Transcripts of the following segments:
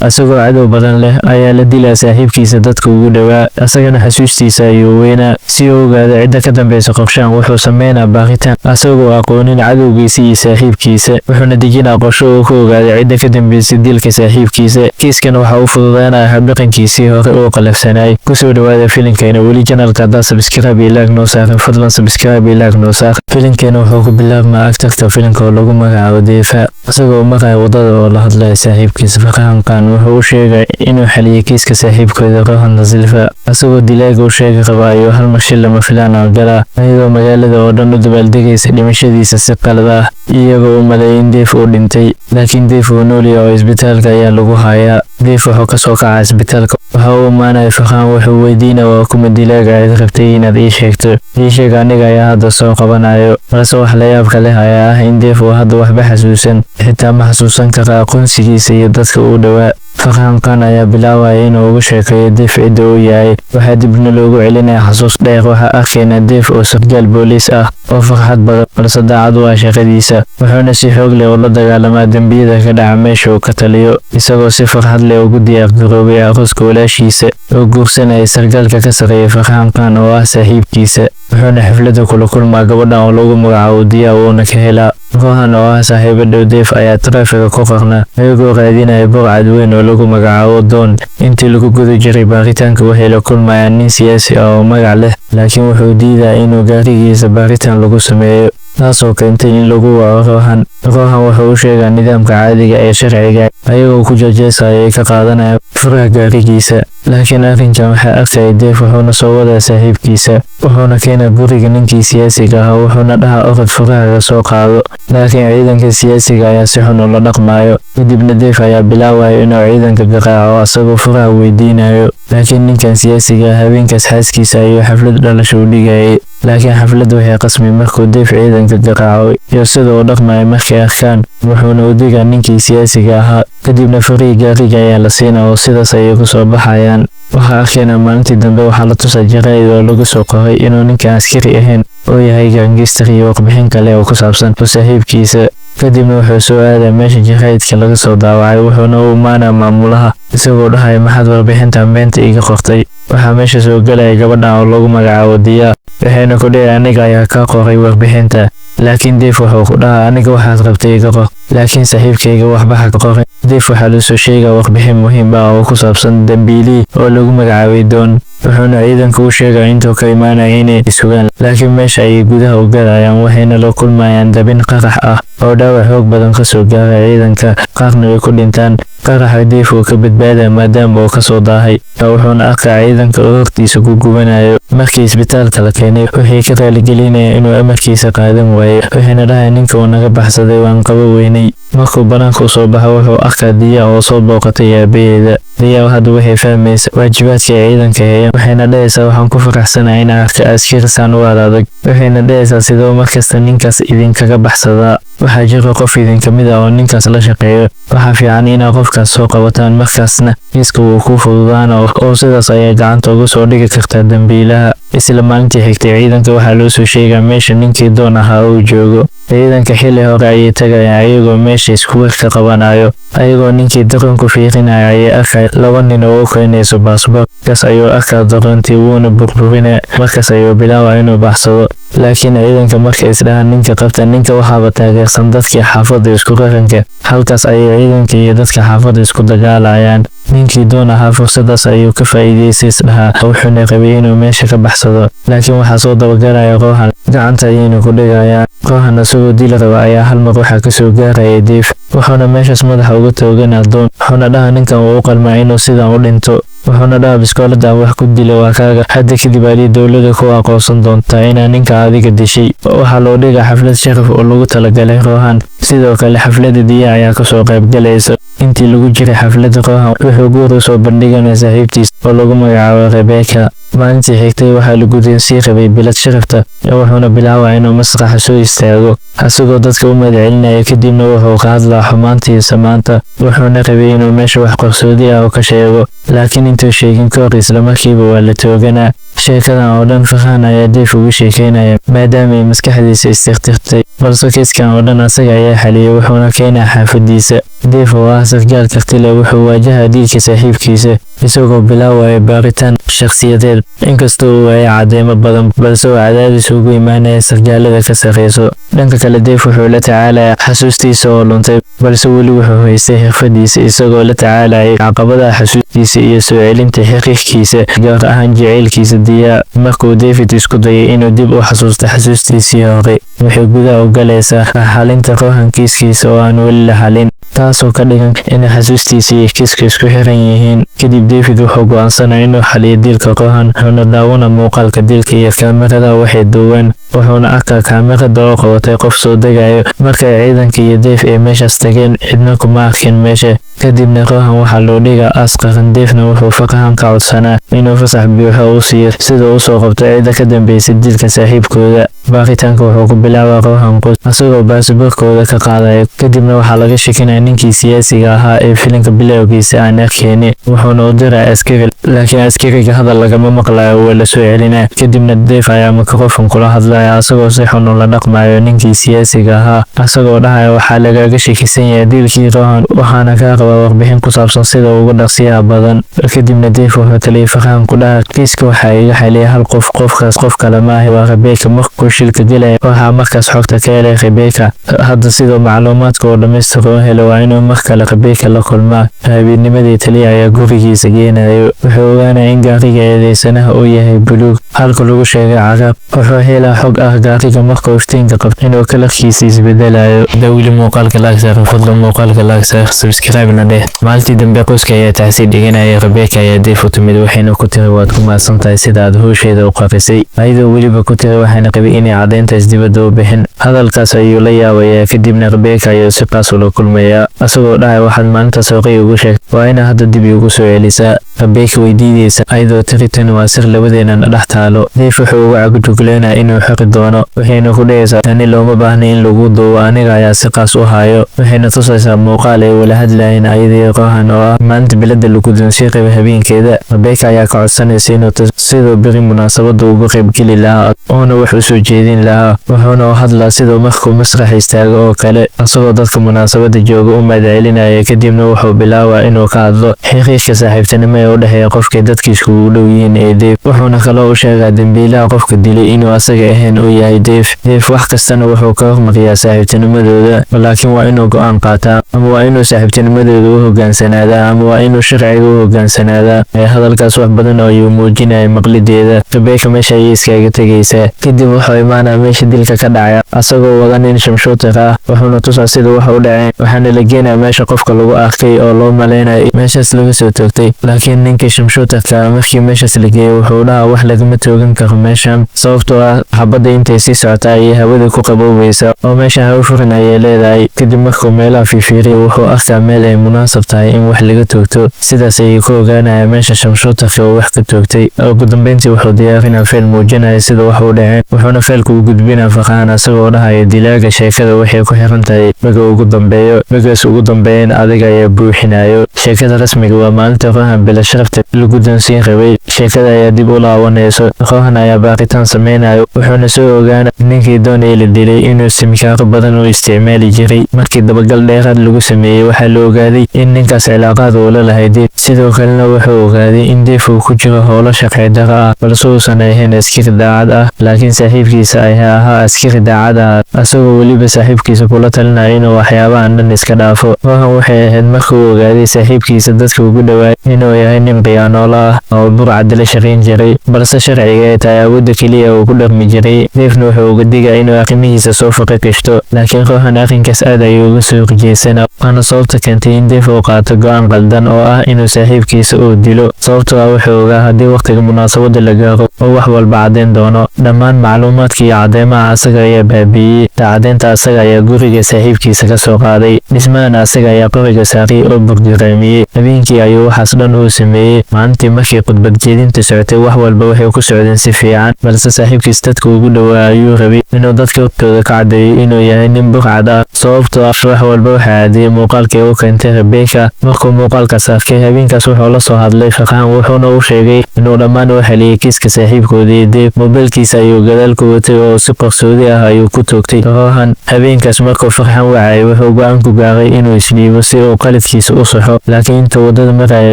asagoo cadow badan leh ayaa la dilaa saaxiibkiisa dadka ugu dhowaa asagana xasuustiisa ayuu weynaa si uu ogaado cidda ka dambeysa qorshahan wuxuu sameynaa baaqitaan asagoo aqoonin cadowgiisa iyo saaxiibkiisa wuxuuna dejinaa qorsho uu ku ogaado cidda ka dambeysay dilka saaxiibkiisa kiiskan waxa uu fududeynaya habdhaqankiisii hore uu qalafsanayay kusoo dhawaada filimkeena weli janalka haddaa subscribe iyo like noo saaran fadlan subscribe iyo like noo saar filimkeena wuxuu ku bilaabmaa agtarka filimka oo lagu magacaabo Deefa asagoo maraya wadada oo la hadlaya saaxiibkiisa Farhan Khan wuxuu u sheegay inuu xaliyay kiiska saaxiibkooda Rohan Nazilfa asagoo dilaaga u sheegay qabaayo hal mar shil lama filaan oo gala iyadoo magaalada oo dhan u dabaaldegaysa dhimashadiisa si qalad ah iyagoo u maleeyay Deef uu dhintay laakiin Deef uu nool yahay oo isbitaalka ayaa lagu hayaa Deef wuxuu ka soo kacay isbitaalka waxa uu maanay Farhan wuxuu weydiinay waa kuma dilaaga ay rabtay inaad ii sheegto ii sheeg aniga ayaa hadda soo qabanayo balse wax la yaab kale ayaa ah in Deef uu hadda waxba xasuusan xitaa ma xasuusan kara aqoonsigiisa iyo dadka uu dhawaa Farhan Khan ayaa bilaabaya inuu uga sheekeeyo Deef cidda uu yahay waxaa dibna loogu celinaya xasuus dheer waxaa arkayna Deef oo sargaal booliis ah oo farxad badan balse daacad u ah shaqadiisa wuxuuna si xoog leh ula dagaalamaa dembiyada ka dhaca meesha uu ka taliyo isagoo si farxad leh ugu diyaar garoobay arooska walaashiisa oo guursanaya sargaalka ka sarreeya Farhan Khan oo ah saaxiibkiisa wuxuuna xafladda kula kulmaa gabadhan oo lagu magacaabo Diya uuna ka helaa Rohan oo ah saaxiibo dhow Deef ayaa taraafiga ku qarna ayagoo raadinaya burcad weyn oo lagu magacaabo Don intii lagu guda jiray baaritaanka waxay la kulmayaan nin siyaasi ah oo magac leh laakiin wuxuu diidaa inuu gaarigiisa baaritaan lagu sameeyo taasoo keentay in lagu waco Rohan wuxuu u sheegaa nidaamka caadiga ee sharciga ayagoo ku jeejeesaya ay ka qaadanaya furaha gaarigiisa laakiin arrinkan waxaa arkaya Deef wuxuuna soo wadaa saaxiibkiisa wuxuuna keenaa guriga ninkii siyaasiga ah wuxuuna dhahaa orod furahaga soo qaado laakiin ciidanka siyaasiga ayaa si xun ula dhaqmayo kadibna Deef ayaa bilaabaya inuu ciidanka garaaco asagoo furaha weydiinayo laakiin ninkan siyaasiga habeenkaas xaaskiisa ayuu xaflad dhalasho u dhigayay laakiin xafladda waxay qasmi markuu Deef ciidanka garaaco iyo sida uu dhaqmayo markay arkaan wuxuuna u digaa ninkii siyaasiga ahaa kadibna furihii gaariga ayaa la siinaa oo sidaas ayay ku soo baxayaan waxaa arkayna maalintii dambe waxaa la tusaa jaraa'id oo lagu soo qoray inuu ninkan askari ahayn oo yahay gaangistar iyo warbixin kale oo ku saabsan saaxiibkiisa kadibna wuxuu soo aadaa meesha jaraa'idka laga soo daawacay wuxuuna u imaanaa maamulaha isagoo dhahaya maxaad warbixintan beenta iga qortay waxaa meesha soo galaya gabadhan oo lagu magacaabo Diya waxayna ku dhihi aniga ayaa ka qoray warbixinta laakiin Deef wuxuu ku dhahaa aniga waxaad rabtay iga qor laakiin saaxiibkayga waxba ha ka qorin Deef waxaa la soo sheegaa warbixin muhiim ah oo ku saabsan dambiilihii oo lagu magacaabay Don wuxuuna ciidanka u sheegaa intuu ka imaanaya inay sugaan laakiin meesha ayay gudaha u galayaan waxayna la kulmayaan dabin qarax ah oo dhaawac xoog badan ka soo gaaray ciidanka qaarna way ku dhintaan qaraxa Deef uu ka badbaadaa maadaama uu ka soo daahay wuxuuna arkaa ciidanka oo hortiisa ku gubanayo markii isbitaalka la keenay waxay ka raaligelinayaan inuu amarkiisa qaadan waayo waxayna dhahay ninka uu naga baxsaday waan qabo weynay markuu banaanka u soo baxo wuxuu arkaa Diya oo soo booqatay aabaheeda Diya hadda waxay fahmaysaa waajibaadka ay ciidanka hayaan waxayna dhahaysaa waxaan ku faraxsanahay inaan arko askarisan u adag waxayna dhahaysaa sidoo markasta ninkaas idinkaga baxsadaa waxaa jira qof idinka mid ah oo ninkaas la shaqeeyo waxaa fiican inaad qofkaas soo qabataan markaasna kiiska wuu ku fududaana oo sidaas ayay gacanta uga soo dhigi kartaa dambiilaha isla maalintii xigtay ciidanka waxaa loo soo sheegaa meesha ninkii Don ahaa uu joogo ciidanka xilli hore ayay tagayaan ayagoo meesha isku warka qabanayo ayagoo ninkii daroonku fiirinaya ayay arkay laba nin oo u keenayso baasboor kaas ayuu arkaa daroontii wuuna burburinaya markaas ayuu bilaabaa inuu baxsado laakiin ciidanka markay isdhahaan ninka qabta ninka waxaaba taageersan dadkii xaafadda isku qaranka halkaas ayay ciidanka iyo dadka xaafadda isku dagaalayaan ninkii Don ahaa fursadaas ayuu ka faa'iidaystay isdhahaa wuxuuna rabay inuu meesha ka baxsado laakiin waxaa soo dabagalaya Rohan gacanta ayayna ku dhigayaan Rohan isagoo dil raba ayaa hal mar waxaa ka soo gaaraya Deef wuxuuna meeshaas madaxa uga tooganaa Don wuxuuna dhahaa ninkan uu u qalmaa inuu sidan u dhinto wuxuuna dhahaa biskoolada wax ku dila waa kaaga hadda kadib ay dowladda ku aqoonsan doontaa inaa ninka adiga dishay waxaa loo dhigaa xaflad sharaf oo lagu talagalay Rohan sidoo kale xafladda Diya ayaa ka soo qayb galaysa intii lagu jiray xafladda Rohan wuxuu guur u soo bandhiganaa saaxiibtiis oo lagu magacaabo Rebecca maalintii xigtay waxaa la guddoonsiin rabay bilad sharafta wuxuuna bilaabaa inuu masraxa soo istaago asagoo dadka u mahadcelinaya kadibna wuxuu ka hadlaa xumaanta iyo samaanta wuxuuna rabay inuu meesha wax qarsoodi ah ka sheego laakiin intuu sheegin ka hor isla markiiba waa la tooganaa. sheekadan oo dhan Farxaan ayaa Dave ugu sheekeynaya maadaama ay maskaxdiisa istirtirtay, balse kiiskan oo dhan asaga ayaa xaliyay wuxuuna keenaa xaafadiisa. Dave oo ah sarkaal karti leh wuxuu waajahaa dilka saaxiibkiisa isagoo bilaabaya baaritaan shakhsiyadeed. inkastoo uu waayay cadeymo badan, balse uu cadaadis ugu imaanaya sarkaalada ka sarreyso. dhanka kale Dave wuxuu la tacaalayaa xasuustiisa oo luntay, balse weli wuxuu haystay xirfadiisa isagoo la tacaalayay caqabadaha xasuustiisa iyo soo celinta xiriirkiisa, gaar ahaan jaceylkiisa Diya. markuu David isku dayay inuu dib u xasuusto xasuustiisii hore, waxay gudaha u galaysaa xalinta Rohan kiiskiisa oo aan weli la xalin, taasoo ka dhigan in xasuustiisa iyo kiiska isku xiran yihiin. kadib David wuxuu go'aansanaya inuu xaliyo dilka Rohan, wuxuuna daawana muuqaalka dilka iyo kaamirada waxay duween, wuxuuna arkaa kaamirada oo qabatay qof soo degayo. markay ciidanka iyo Dave ay meeshaas tageen, cidna kuma arkin meesha. kadibna Rohan waxaa loo dhigaa aas qaran. Dave-na wuxuu Farxaan ka codsanaa inuu fasax buuxa u siiyo sida uu soo qabto cidda ka dambeysay dilka saaxiibkooda. baaritaanka wuxuu ku bilaabaa Rohan Qus asagoo baasaboorkooda ka qaadaya. kadibna waxaa laga shekinaya ninkii siyaasiga ahaa ee filimka bilowgiisa aan arkeynin, wuxuuna u diraa askari, laakiin askariga hadal lagama maqlayo waa la soo celinaa. kadibna Dave ayaa mikrofon kula hadlaya asagoo si xun ula dhaqmayo ninkii siyaasiga ahaa, asagoo dhahaya waxaa lagaga shekisan yahay dilkii Rohan, waxaana kaa qabaa warbixin ku saabsan sida ugu dhaqsiyaha badan. kadibna Dave wuxuu taliyay Farxaan ku dhaha kiiska waxaa iga xaliyay hal qof, qofkaas qof kale maaha waa Rebecca. markuu shilka dilaya waxaa markaas xogta ka helay Rebecca. hadda sidoo macluumaadka oo dhammaystiran u helo waa inuu mar kale Rebecca la kulmaa. habeennimadii taliya ayaa gurigiisa geenayo, wuxuu ogaanaya in gaariga eedeysanaha uu yahay buluug halka lagu sheegay cagaar. wuxuu helaa xog ah gaariga markuu iftiinka qabto inuu kalarkiisa isbedelayo. dawli muuqaalka laagsaar fadlan muuqaalka laagsaar subscribe na dheh. maalintii dambe qoyska ayaa taxsi dhiganaya. Rebecca ayaa Dave u timid, waxayna ku tiri waad ku mahadsan tahay sida aad howsheeda u qarisay, ayadoo weliba ku tiri waxayna qabay inay caddeyntaas dibadda u bixin. hadalkaas ayuu la yaabayaa. kadibna Rebecca ayuu si qaas ula kulmayaa asagoo dhahaya waxaad maalintaas hooqay ugu sheegtay, waa inaa hadda dib igu soo celisaa. Rebecca way diidaysa ayadoo tiri tani waa sir labadeennana dhex taalo. Dave wuxuu uga cagajugleynaya inuu xiri doono, waxayna ku dhahaysaa tani looma baahna in lagu duubo, aniga ayaa si qaas u hayo. waxayna tusaysaa muuqaal ay wala hadlayeen ayadii Rohan oo ah maalinta bilada la guddoonsiin rabay habeenkeeda. Rebecca ayaa ka codsanaysa inuu sidoo beri munaasabada ugu qaybgeli lahaa oona wax u soo jeedin lahaa, wuxuuna u hadlaa sidoo markuu masrax istaago oo kale asagoo dadka munaasabada jooga u mahadcelinaya. kadibna wuxuu bilaabaa inuu ka hadlo xiriirka saaxiibtinimo ee u dhexeeya qofkay dadkiisu ugu dhow yihiin ee Dave. wuxuuna kaloo u sheegaa dembiilaha qofka dilay inuu asaga ahayn uu yahay Dave. wax kastana wuxuu ka hormariyaa saaxiibtinimadooda, laakiin waa inuu go'aan qaataa, ama waa inuu saaxiibtinimadooda u hoggaansanaadaa, ama waa inuu sharciga u hoggaansanaadaa. hadalkaas wax badan ayuu muujinaya maqlideeda. Rebecca meesha ayay iskaga tegaysaa. kadib wuxuu imaanaa meesha dilka ka dhacaya asagoo wada nin shamshootar ah, wuxuuna tusaa sida wax u dhaceen. waxaana la geenaya meesha qofka lagu arkay oo loo maleynayo meeshaas laga soo toogtay. laakiin ninkii shamshootarka markii meeshaas la geeyay wuxuu dhahaa wax lagama toogan karo meeshan, sababtoo ah xabadda intay sii socotaa ayay hawada ku qaboobaysa oo meesha hawo furan ayay leedahay. kadib markuu meelaha fiirfiiriyay wuxuu arkaa meel ay munaasab tahay in wax laga toogto, sidaas ayay ku ogaanaya meesha shamshootarka oo wax ka toogtay. ugu dambeyntii wuxuu diyaarinaa feel muujinaya sida wax u dhaceen, wuxuuna feelka u gudbinaa Farxaan asagoo dhahaya dilaaga sheekada waxay ku xiran tahay baga ugu dambeeyo, bagaas ugu dambeeyana adiga ayaa buuxinayo. sheekada rasmiga waa maalinta Rohan bila sharafta la guddoonsiin rabay. sheekada ayaa dib u laabanayso. Rohan ayaa baaritaan sameynayo, wuxuuna soo ogaana ninkii doonayay la dilay inuu simikaaro badan u isticmaali jiray. markii dabagal dheeraad lagu sameeyey waxaa la ogaaday in ninkaas cilaaqaad uu la lahay Dave. sidoo kalena wuxuu ogaaday in Dave uu ku jiro howlo sharci darro ah, balse uusan ahayn askari daacad ah, laakiin saaxiibkiisa ayaa ahaa askari daacad ah, asagoo weliba saaxiibkiisa kula talinaya inuu waxyaabahan dhan iska dhaafo. Rohan waxay ahayd markuu ogaaday saaxiibkiisa dadka ugu dhawaay inuu yahay nin khiyaanoolo ah oo burcad la shaqayn jiray, balse sharciga ay tahay awoodda keliya uu ku dhaqmi jiray. Dave wuxuu uga digaa inuu arrimihiisa soo faqa gashto, laakiin Rohan arrinkaas aad ayuu uga soo horjeesanaa, waana sababta keentay in Dave uu qaato go'aan qaldan oo ah inuu saaxiibkiisa uu dilo, sababtoo ah wuxuu ogaa haddii waqtiga munaasabada la gaaro oo wax walba caddayn doono. dhammaan macluumaadka iyo cadeymaha asaga ayaa baabiiyey. caddeynta asaga ayaa guriga saaxiibkiisa ka soo qaaday, dhismahana asaga ayaa qoriga saaray oo burgaraamiyey. habeenkii ayuu waxaas dhan uu sameeyay maalintii markii khudbad jeedinta socotay wax walba waxay ku socdeen si fiican balse saaxiibkiis dadka ugu dhawaa ayuu rabay inuu dadka hortooda ka cadeeyo inuu yahay nin burcad ah sababtoo ah wax walba waxaa caadiyay muuqaalkii uu keentay Rebecca markuu muuqaalkaas arkay habeenkaas wuxuu la soo hadlay Farxaan wuxuuna u sheegay inuu dhammaan u xaliyay kiiska saaxiibkoodii Dave mobilkiisa ayuu gadaal ku watay oo si qarsoodi ah ayuu ku toogtay Rohan habeenkaas markuu Farxaan wacay wuxuu go'aan ku gaaray inuu isdhiibo si uu qaladkiisa u saxo laakiin inta wadada maraya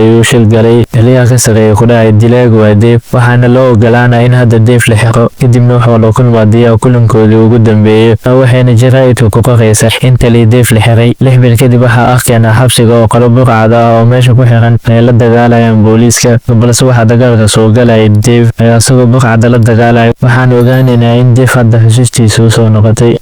ayuu shil galay xiliga ka sareeya ku dhacay dilaaga waa Dave waxaana loo ogolaanaa in hadda Dave la xiro kadibna wuxuu la kulmaadiyaa kulankoodii ugu dambeeyay waxayna jaraa'idku ku qoraysaa inta Dave la xiray 6 bil kadib waxaa arkayna xabsiga oo qolo burcad ah oo meesha ku xiran ay la dagaalayaan booliiska balse waxa dagaalka soo galay Dave ayaa isagoo burcad la dagaalay waxaan ogaanaynaa in Dave hadda xusuustiisa soo noqotay